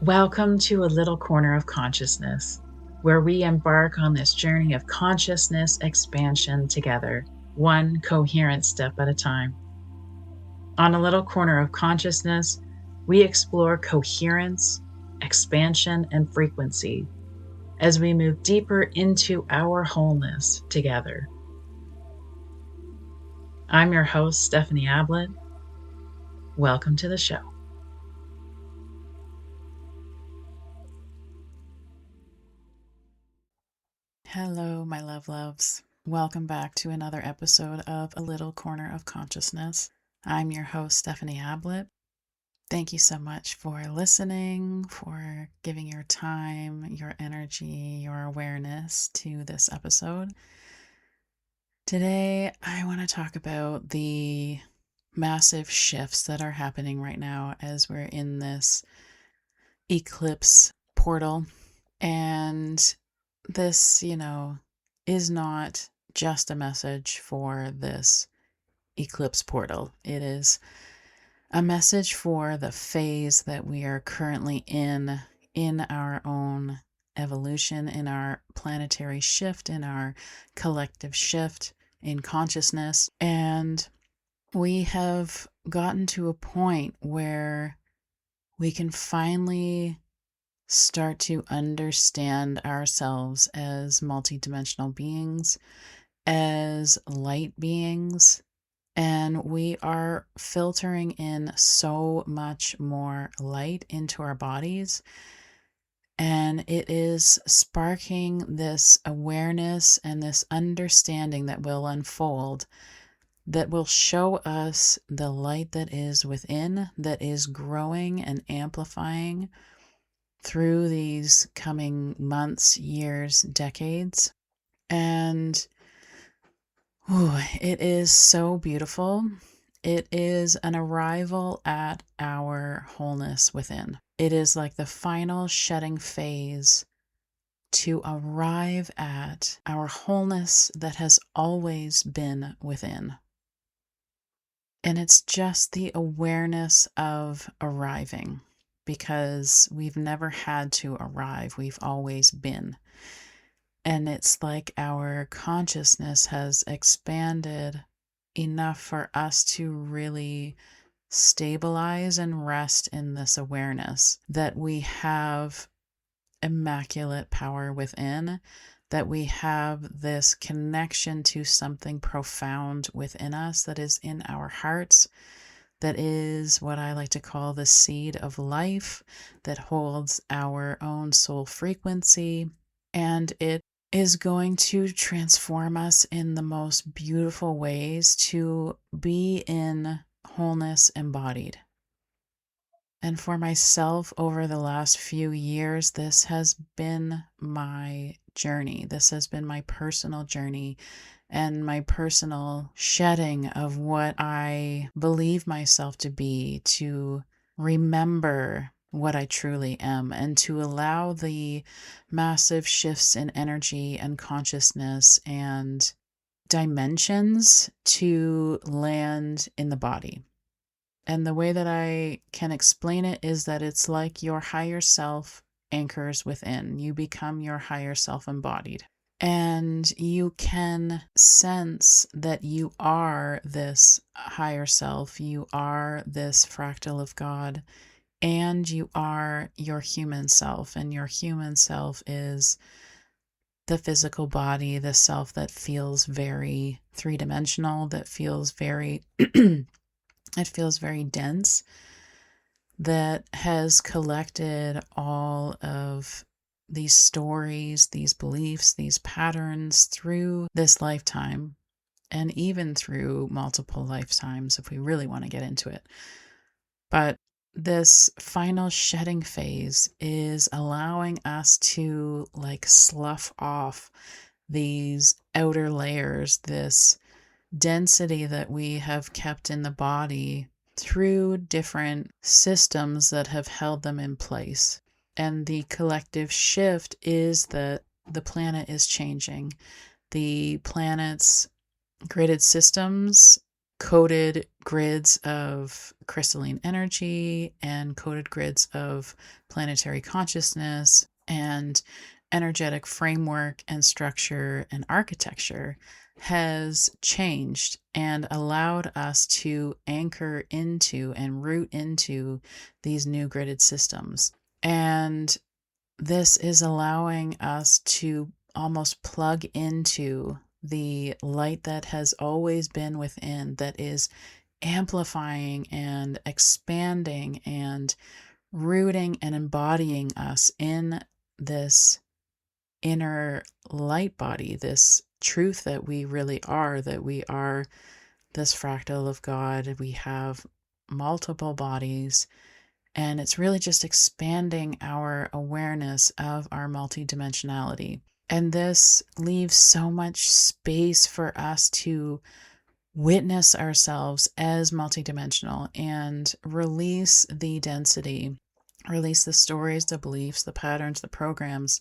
Welcome to a little corner of consciousness, where we embark on this journey of consciousness expansion together, one coherent step at a time. On a little corner of consciousness, we explore coherence, expansion, and frequency as we move deeper into our wholeness together. I'm your host, Stephanie Ablett. Welcome to the show. Hello, my loves. Welcome back to another episode of A Little Corner of Consciousness. I'm your host, Stephanie Ablett. Thank you so much for listening, for giving your time, your energy, your awareness to this episode. Today, I want to talk about the massive shifts that are happening right now as we're in this eclipse portal. And this, is not just a message for this eclipse portal. It is a message for the phase that we are currently in our own evolution, in our planetary shift, in our collective shift in consciousness. And we have gotten to a point where we can finally start to understand ourselves as multidimensional beings, as light beings, and we are filtering in so much more light into our bodies. And it is sparking this awareness and this understanding that will unfold, that will show us the light that is within, that is growing and amplifying through these coming months, years, decades. And it is so beautiful. It is an arrival at our wholeness within. It is like the final shedding phase to arrive at our wholeness that has always been within. And it's just the awareness of arriving, because we've never had to arrive, we've always been. And it's like our consciousness has expanded enough for us to really stabilize and rest in this awareness that we have immaculate power within, that we have this connection to something profound within us that is in our hearts, that is what I like to call the seed of life, that holds our own soul frequency, and it is going to transform us in the most beautiful ways to be in wholeness embodied. And for myself, over the last few years, this has been my journey. This has been my personal journey and my personal shedding of what I believe myself to be, to remember what I truly am, and to allow the massive shifts in energy and consciousness and dimensions to land in the body. And the way that I can explain it is that it's like your higher self anchors within. You become your higher self embodied. And you can sense that you are this higher self, you are this fractal of God, and you are your human self. And your human self is the physical body, the self that feels very three-dimensional, that feels very, it feels very dense, that has collected all of these stories, these beliefs, these patterns through this lifetime, and even through multiple lifetimes if we really want to get into it. But this final shedding phase is allowing us to slough off these outer layers, this density that we have kept in the body through different systems that have held them in place. And the collective shift is that the planet is changing. The planet's gridded systems coated grids of crystalline energy and coated grids of planetary consciousness and energetic framework and structure and architecture has changed and allowed us to anchor into and root into these new gridded systems. And this is allowing us to almost plug into the light that has always been within, that is amplifying and expanding and rooting and embodying us in this inner light body, this truth that we really are, that we are this fractal of God. We have multiple bodies, and it's really just expanding our awareness of our multidimensionality. And this leaves so much space for us to witness ourselves as multidimensional and release the density, release the stories, the beliefs, the patterns, the programs,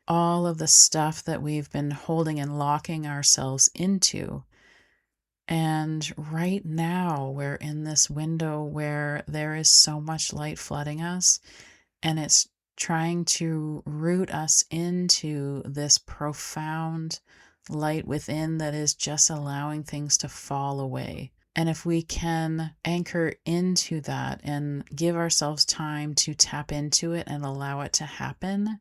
all of the stuff that we've been holding and locking ourselves into. And right now, we're in this window where there is so much light flooding us, and it's trying to root us into this profound light within that is just allowing things to fall away. And if we can anchor into that and give ourselves time to tap into it and allow it to happen,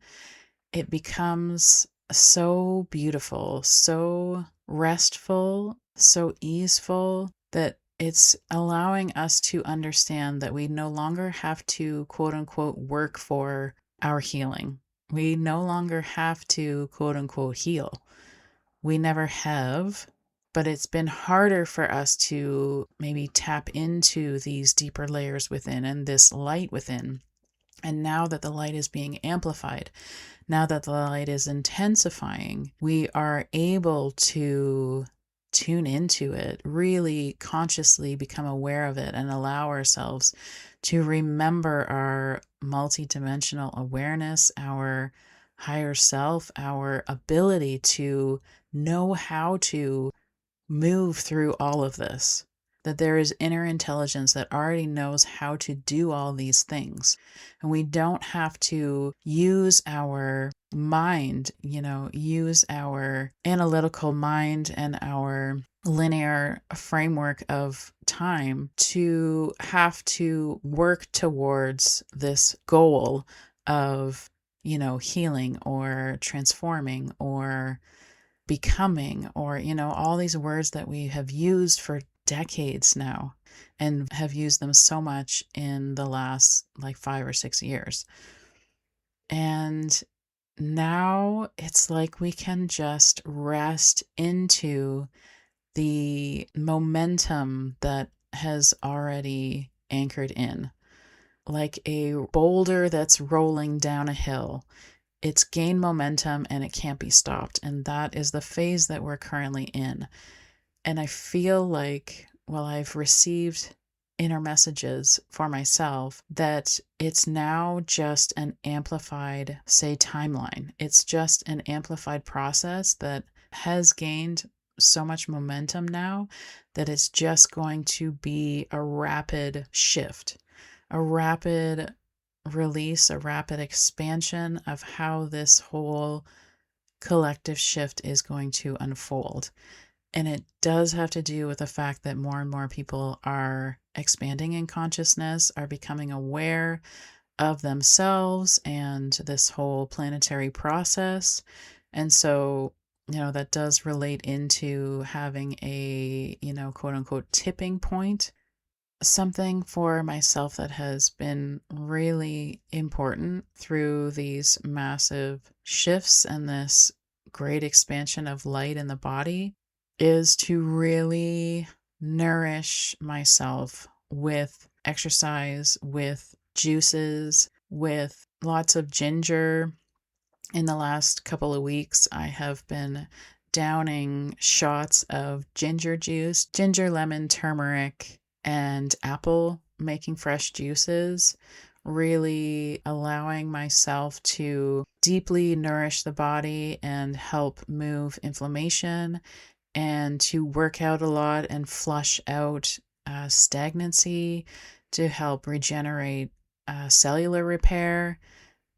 it becomes so beautiful, so restful, so easeful, that it's allowing us to understand that we no longer have to, quote unquote, work for our healing. We no longer have to, quote unquote, heal. We never have, but it's been harder for us to maybe tap into these deeper layers within and this light within. And now that the light is being amplified, now that the light is intensifying, we are able to tune into it, really consciously become aware of it, and allow ourselves to remember our multidimensional awareness, our higher self, our ability to know how to move through all of this. That there is inner intelligence that already knows how to do all these things. And we don't have to use our mind, use our analytical mind and our linear framework of time to have to work towards this goal of, healing or transforming or becoming, or, all these words that we have used for decades now and have used them so much in the last 5 or 6 years. And now it's like we can just rest into the momentum that has already anchored in, like a boulder that's rolling down a hill. It's gained momentum and it can't be stopped. And that is the phase that we're currently in. And I feel like, I've received inner messages for myself that it's now just an amplified, say, timeline. It's just an amplified process that has gained so much momentum now that it's just going to be a rapid shift, a rapid release, a rapid expansion of how this whole collective shift is going to unfold. And it does have to do with the fact that more and more people are expanding in consciousness, are becoming aware of themselves and this whole planetary process. And so, that does relate into having a, quote unquote, tipping point. Something for myself that has been really important through these massive shifts and this great expansion of light in the body is to really nourish myself with exercise, with juices, with lots of ginger. In the last couple of weeks, I have been downing shots of ginger juice, ginger, lemon, turmeric, and apple, making fresh juices, really allowing myself to deeply nourish the body and help move inflammation and to work out a lot and flush out stagnancy, to help regenerate cellular repair,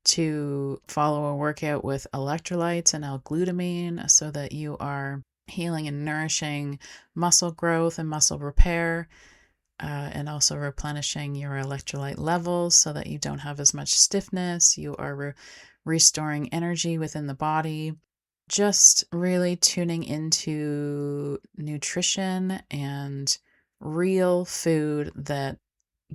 to follow a workout with electrolytes and L-glutamine so that you are healing and nourishing muscle growth and muscle repair, and also replenishing your electrolyte levels so that you don't have as much stiffness. You are restoring energy within the body. Just really tuning into nutrition and real food that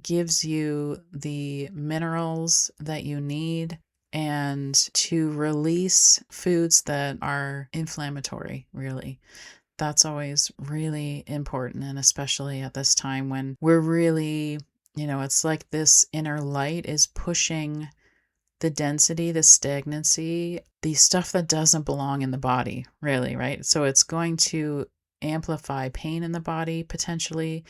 gives you the minerals that you need, and to release foods that are inflammatory, really. That's always really important, and especially at this time when we're really, it's like this inner light is pushing the density, the stagnancy, the stuff that doesn't belong in the body, really, right? So it's going to amplify pain in the body potentially,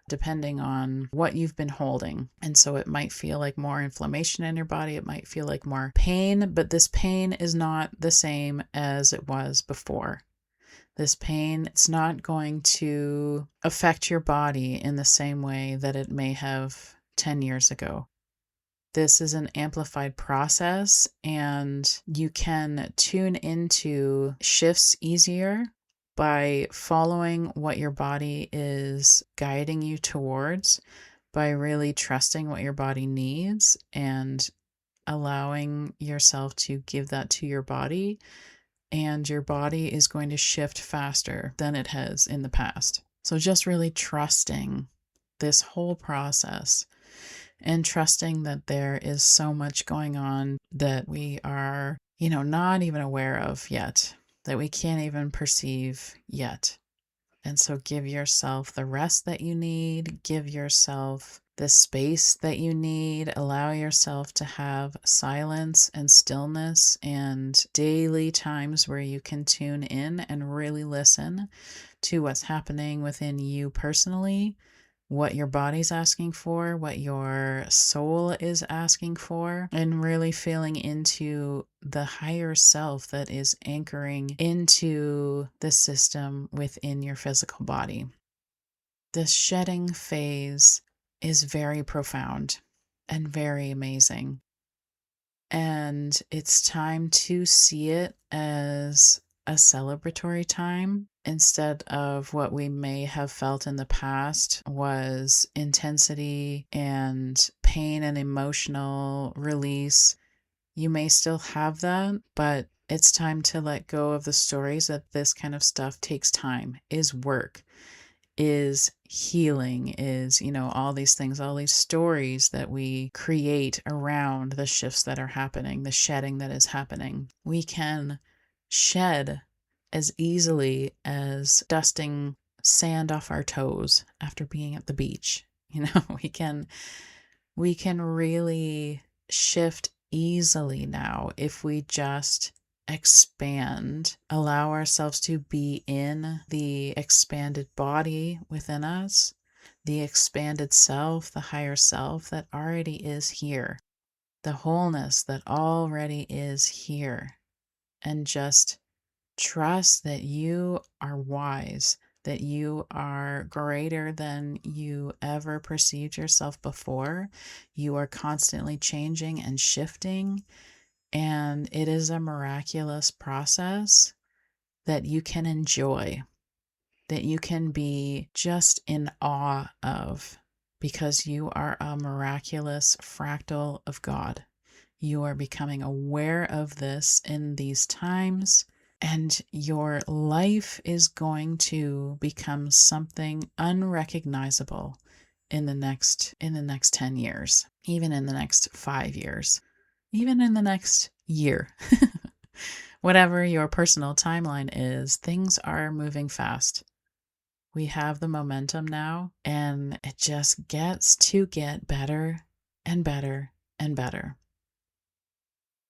depending on what you've been holding. And so it might feel like more inflammation in your body. It might feel like more pain, but this pain is not the same as it was before. This pain, it's not going to affect your body in the same way that it may have 10 years ago. This is an amplified process, and you can tune into shifts easier by following what your body is guiding you towards, by really trusting what your body needs and allowing yourself to give that to your body. And your body is going to shift faster than it has in the past. So just really trusting this whole process and trusting that there is so much going on that we are, not even aware of yet, that we can't even perceive yet. And so give yourself the rest that you need, give yourself the space that you need, allow yourself to have silence and stillness and daily times where you can tune in and really listen to what's happening within you personally, what your body's asking for, what your soul is asking for, and really feeling into the higher self that is anchoring into the system within your physical body. This shedding phase is very profound and very amazing. And it's time to see it as a celebratory time instead of what we may have felt in the past was intensity and pain and emotional release. You may still have that, but it's time to let go of the stories that this kind of stuff takes time, is work, is healing, is, all these things, all these stories that we create around the shifts that are happening, the shedding that is happening. We can shed as easily as dusting sand off our toes after being at the beach. We can really shift easily now if we just expand, allow ourselves to be in the expanded body within us, the expanded self, the higher self that already is here, the wholeness that already is here, and just trust that you are wise, that you are greater than you ever perceived yourself before. You are constantly changing and shifting, and it is a miraculous process that you can enjoy, that you can be just in awe of, because you are a miraculous fractal of God. You are becoming aware of this in these times, and your life is going to become something unrecognizable in the next 10 years, even in the next 5 years, even in the next year. Whatever your personal timeline is, things are moving fast. We have the momentum now, and it just gets to get better and better and better.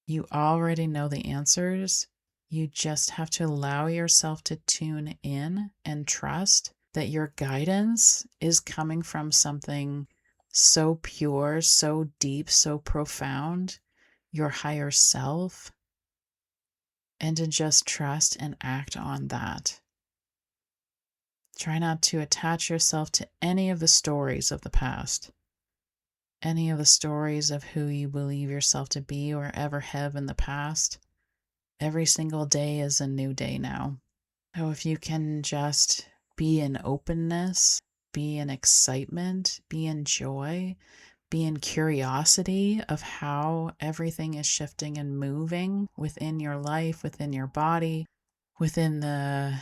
You already know the answers. You just have to allow yourself to tune in and trust that your guidance is coming from something so pure, so deep, so profound, your higher self, and to just trust and act on that. Try not to attach yourself to any of the stories of the past, any of the stories of who you believe yourself to be or ever have in the past. Every single day is a new day now. So if you can just be in openness, be in excitement, be in joy, be in curiosity of how everything is shifting and moving within your life, within your body, within the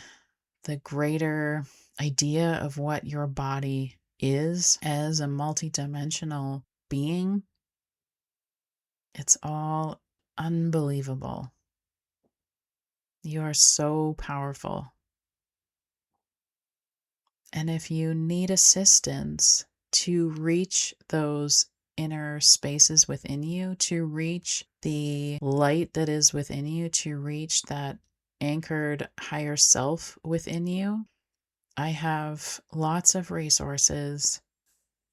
greater idea of what your body is as a multidimensional being, it's all unbelievable. You are so powerful. And if you need assistance to reach those inner spaces within you, to reach the light that is within you, to reach that anchored higher self within you, I have lots of resources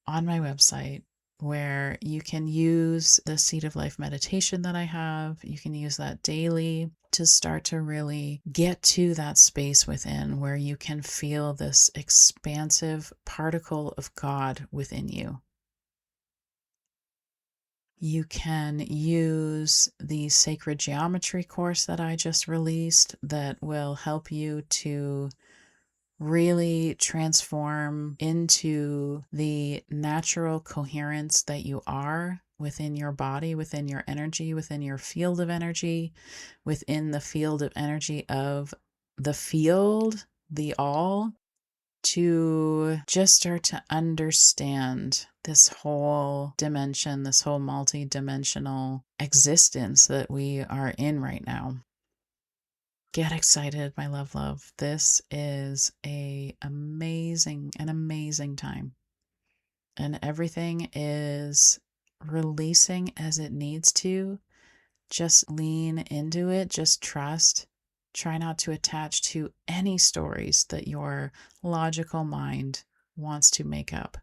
on my website where you can use the Seed of Life meditation that I have. You can use that daily to start to really get to that space within where you can feel this expansive particle of God within you. You can use the sacred geometry course that I just released that will help you to really transform into the natural coherence that you are within your body, within your energy, within your field of energy, within the field of energy of the field, the all, to just start to understand this whole dimension, this whole multi-dimensional existence that we are in right now. Get excited, my love. This is an amazing time. And everything is releasing as it needs to. Just lean into it. Just trust. Try not to attach to any stories that your logical mind wants to make up.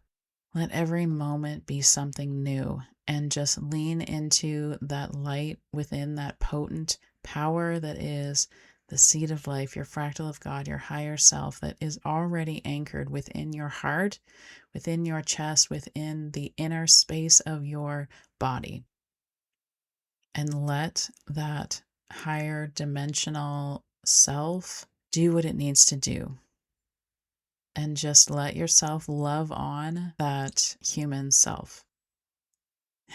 Let every moment be something new and just lean into that light within that potent power that is the seed of life, your fractal of God, your higher self that is already anchored within your heart, within your chest, within the inner space of your body. And let that higher dimensional self do what it needs to do. And just let yourself love on that human self.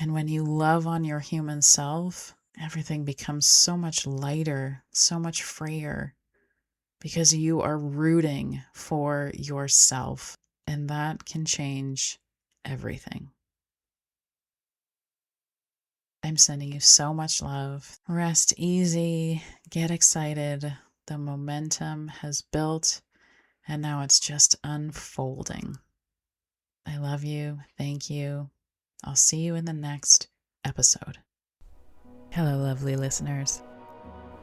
And when you love on your human self, everything becomes so much lighter, so much freer, because you are rooting for yourself. And that can change everything. I'm sending you so much love. Rest easy, get excited. The momentum has built, and now it's just unfolding. I love you. Thank you. I'll see you in the next episode. Hello, lovely listeners.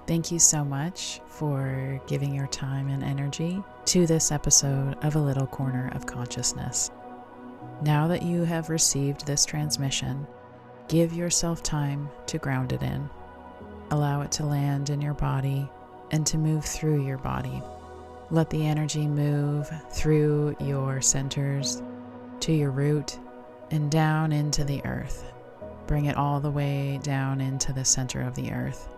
Thank you so much for giving your time and energy to this episode of A Little Corner of Consciousness. Now that you have received this transmission, give yourself time to ground it in. Allow it to land in your body and to move through your body. Let the energy move through your centers to your root and down into the earth. Bring it all the way down into the center of the earth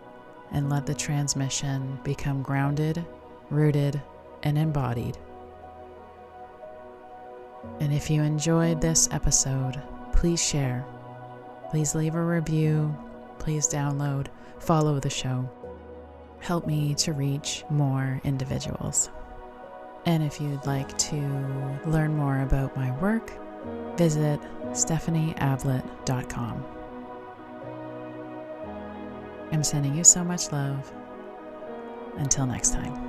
and let the transmission become grounded, rooted, and embodied. And if you enjoyed this episode, please share. Please leave a review. Please download, follow the show. Help me to reach more individuals. And if you'd like to learn more about my work, visit stephanieablett.com. I'm sending you so much love. Until next time.